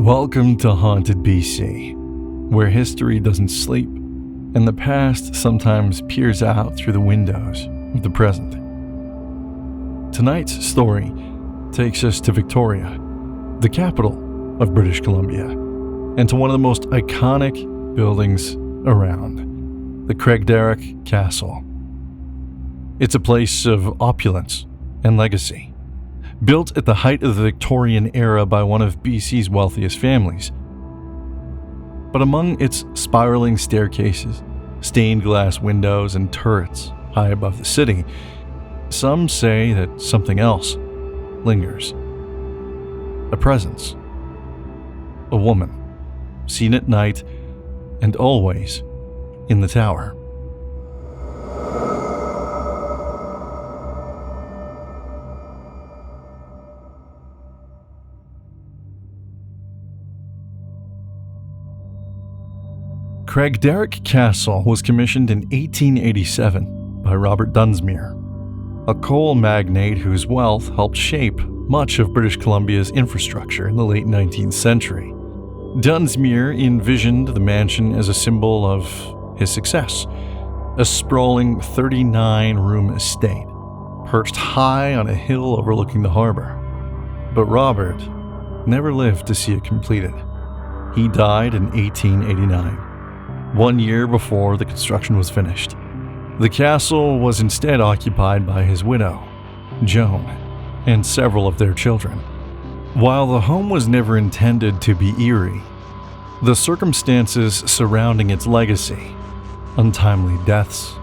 Welcome to Haunted BC, where history doesn't sleep and the past sometimes peers out through the windows of the present. Tonight's story takes us to Victoria, the capital of British Columbia, and to one of the most iconic buildings around, the Craigdarroch Castle. It's a place of opulence and legacy. Built at the height of the Victorian era by one of BC's wealthiest families. But among its spiraling staircases, stained glass windows, and turrets high above the city, some say that something else lingers. A presence. A woman, seen at night and always in the tower. Craigdarroch Castle was commissioned in 1887 by Robert Dunsmuir, a coal magnate whose wealth helped shape much of British Columbia's infrastructure in the late 19th century. Dunsmuir envisioned the mansion as a symbol of his success, a sprawling 39-room estate, perched high on a hill overlooking the harbor. But Robert never lived to see it completed. He died in 1889. 1 year before the construction was finished. The castle was instead occupied by his widow, Joan, and several of their children. While the home was never intended to be eerie, the circumstances surrounding its legacy, untimely deaths,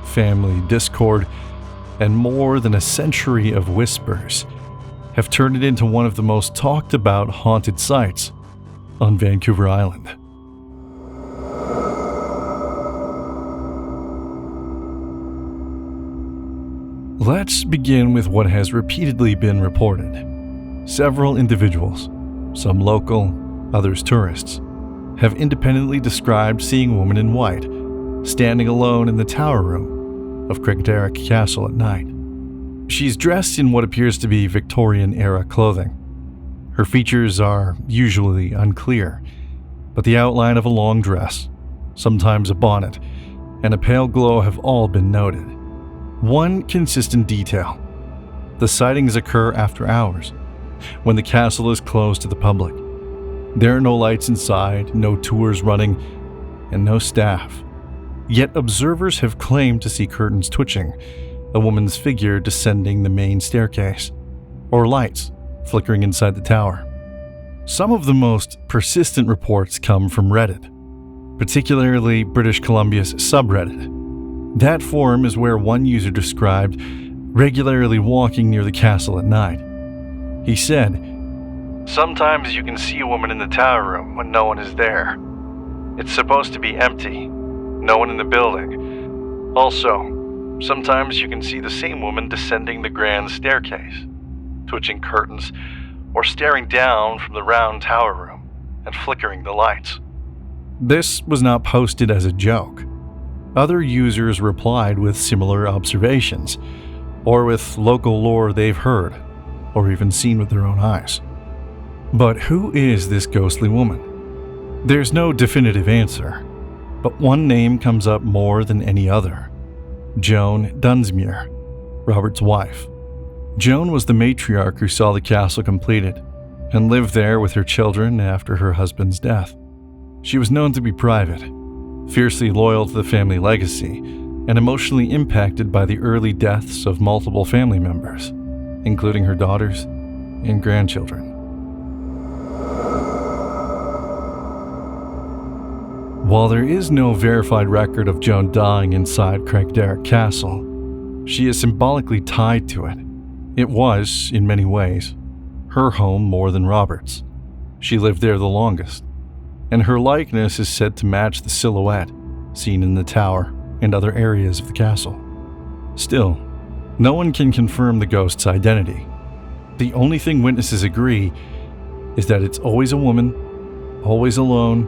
family discord, and more than a century of whispers, have turned it into one of the most talked about haunted sites on Vancouver Island. Let's begin with what has repeatedly been reported. Several individuals, some local, others tourists, have independently described seeing a woman in white, standing alone in the tower room of Craigdarroch Castle at night. She's dressed in what appears to be Victorian-era clothing. Her features are usually unclear, but the outline of a long dress, sometimes a bonnet, and a pale glow have all been noted. One consistent detail: the sightings occur after hours, when the castle is closed to the public. There are no lights inside, no tours running, and no staff. Yet observers have claimed to see curtains twitching, a woman's figure descending the main staircase, or lights flickering inside the tower. Some of the most persistent reports come from Reddit, particularly British Columbia's subreddit. That forum is where one user described regularly walking near the castle at night. He said, "Sometimes you can see a woman in the tower room when no one is there. It's supposed to be empty, no one in the building. Also, sometimes you can see the same woman descending the grand staircase, twitching curtains, or staring down from the round tower room and flickering the lights." This was not posted as a joke. Other users replied with similar observations, or with local lore they've heard, or even seen with their own eyes. But who is this ghostly woman? There's no definitive answer, but one name comes up more than any other: Joan Dunsmuir, Robert's wife. Joan was the matriarch who saw the castle completed, and lived there with her children after her husband's death. She was known to be private, fiercely loyal to the family legacy, and emotionally impacted by the early deaths of multiple family members, including her daughters and grandchildren. While there is no verified record of Joan dying inside Craigdarroch Castle, she is symbolically tied to it. It was, in many ways, her home more than Robert's. She lived there the longest, and her likeness is said to match the silhouette seen in the tower and other areas of the castle. Still, no one can confirm the ghost's identity. The only thing witnesses agree is that it's always a woman, always alone,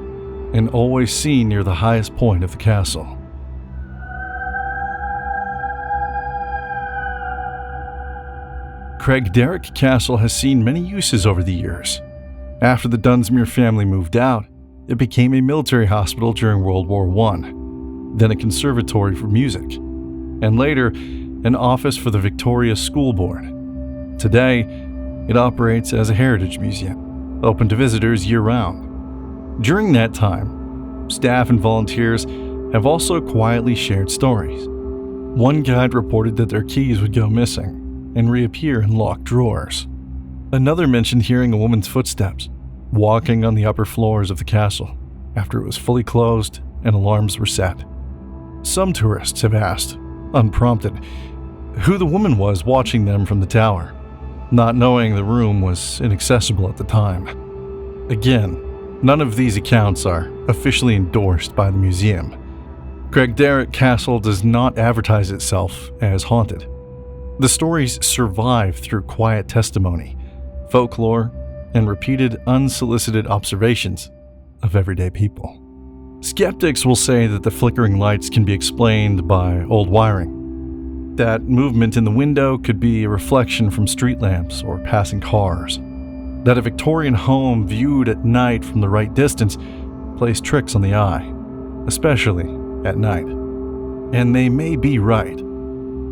and always seen near the highest point of the castle. Craigdarroch Castle has seen many uses over the years. After the Dunsmuir family moved out, it became a military hospital during World War I, then a conservatory for music, and later an office for the Victoria School Board. Today, it operates as a heritage museum, open to visitors year-round. During that time, staff and volunteers have also quietly shared stories. One guide reported that their keys would go missing and reappear in locked drawers. Another mentioned hearing a woman's footsteps walking on the upper floors of the castle after it was fully closed and alarms were set. Some tourists have asked, unprompted, who the woman was watching them from the tower, not knowing the room was inaccessible at the time. Again, none of these accounts are officially endorsed by the museum. Craigdarroch Castle does not advertise itself as haunted. The stories survive through quiet testimony, folklore, and repeated unsolicited observations of everyday people. Skeptics will say that the flickering lights can be explained by old wiring, that movement in the window could be a reflection from street lamps or passing cars, that a Victorian home viewed at night from the right distance plays tricks on the eye, especially at night. And they may be right,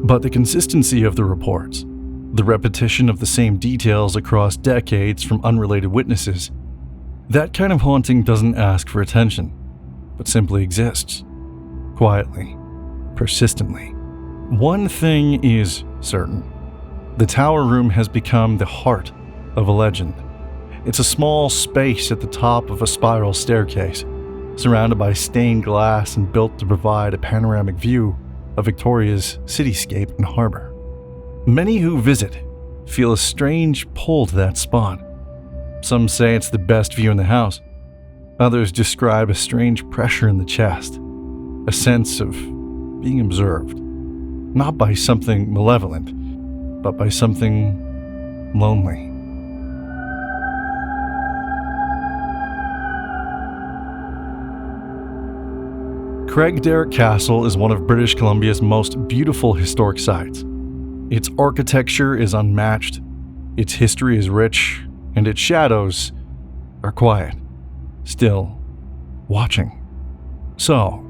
but the consistency of the reports, the repetition of the same details across decades from unrelated witnesses, that kind of haunting doesn't ask for attention, but simply exists, quietly, persistently. One thing is certain. The tower room has become the heart of a legend. It's a small space at the top of a spiral staircase, surrounded by stained glass and built to provide a panoramic view of Victoria's cityscape and harbor. Many who visit feel a strange pull to that spot. Some say it's the best view in the house. Others describe a strange pressure in the chest, a sense of being observed, not by something malevolent, but by something lonely. Craigdarroch Castle is one of British Columbia's most beautiful historic sites. Its architecture is unmatched, its history is rich, and its shadows are quiet, still watching. So,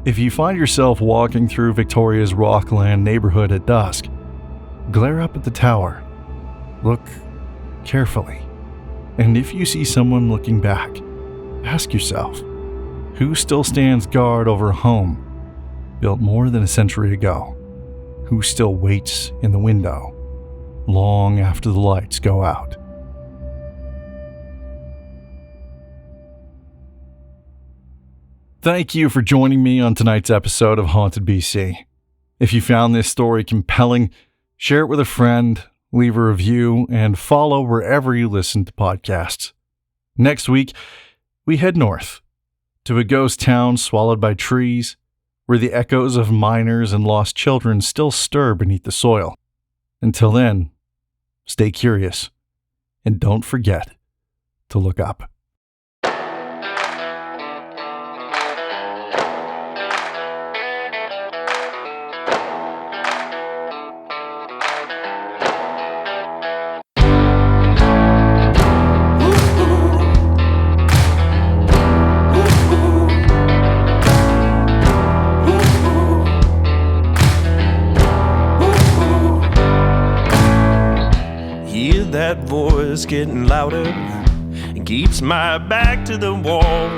if you find yourself walking through Victoria's Rockland neighborhood at dusk, glare up at the tower, look carefully, and if you see someone looking back, ask yourself, who still stands guard over a home built more than a century ago? Who still waits in the window long after the lights go out? Thank you for joining me on tonight's episode of Haunted BC. If you found this story compelling, share it with a friend, leave a review, and follow wherever you listen to podcasts. Next week, we head north to a ghost town swallowed by trees, where the echoes of miners and lost children still stir beneath the soil. Until then, stay curious, and don't forget to look up. That voice getting louder and keeps my back to the wall.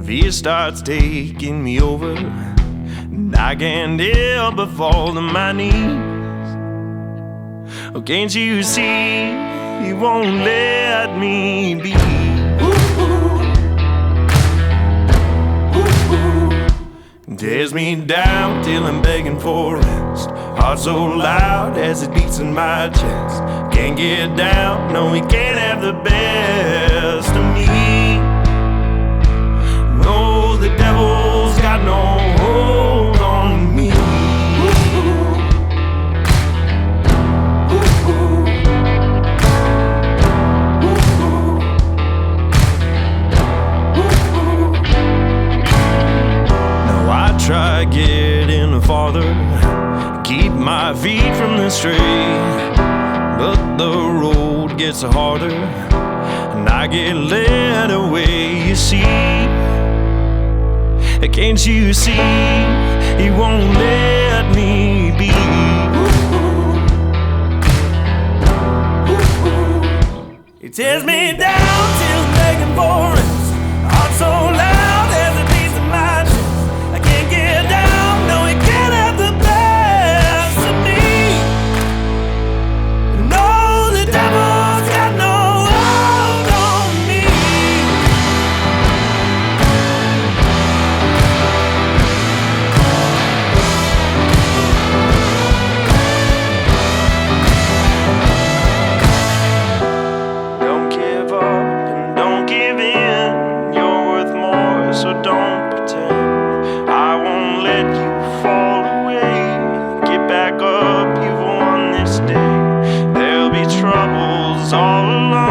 Fear starts taking me over, and I can't help but fall to my knees. Oh, can't you see you won't let me be? Tears me down till I'm begging for rest. Heart so loud as it beats in my chest. Can't get down, no, we can't have the best of me. No, the devil's got no hold on me. Now I try getting farther, keep my feet from the street, but the road gets harder. and I get led away. You see, can't you see? He won't let me be. He tears me down till I'm begging for rest. Heart so loud there's a piece of my chest. I can't get down, no, he can't have the best of me. No, the devil's got no hold on me. Don't give up and don't give in. You're worth more, so don't pretend. I won't let you fall away. Get back up, you've won this day. There'll be troubles all along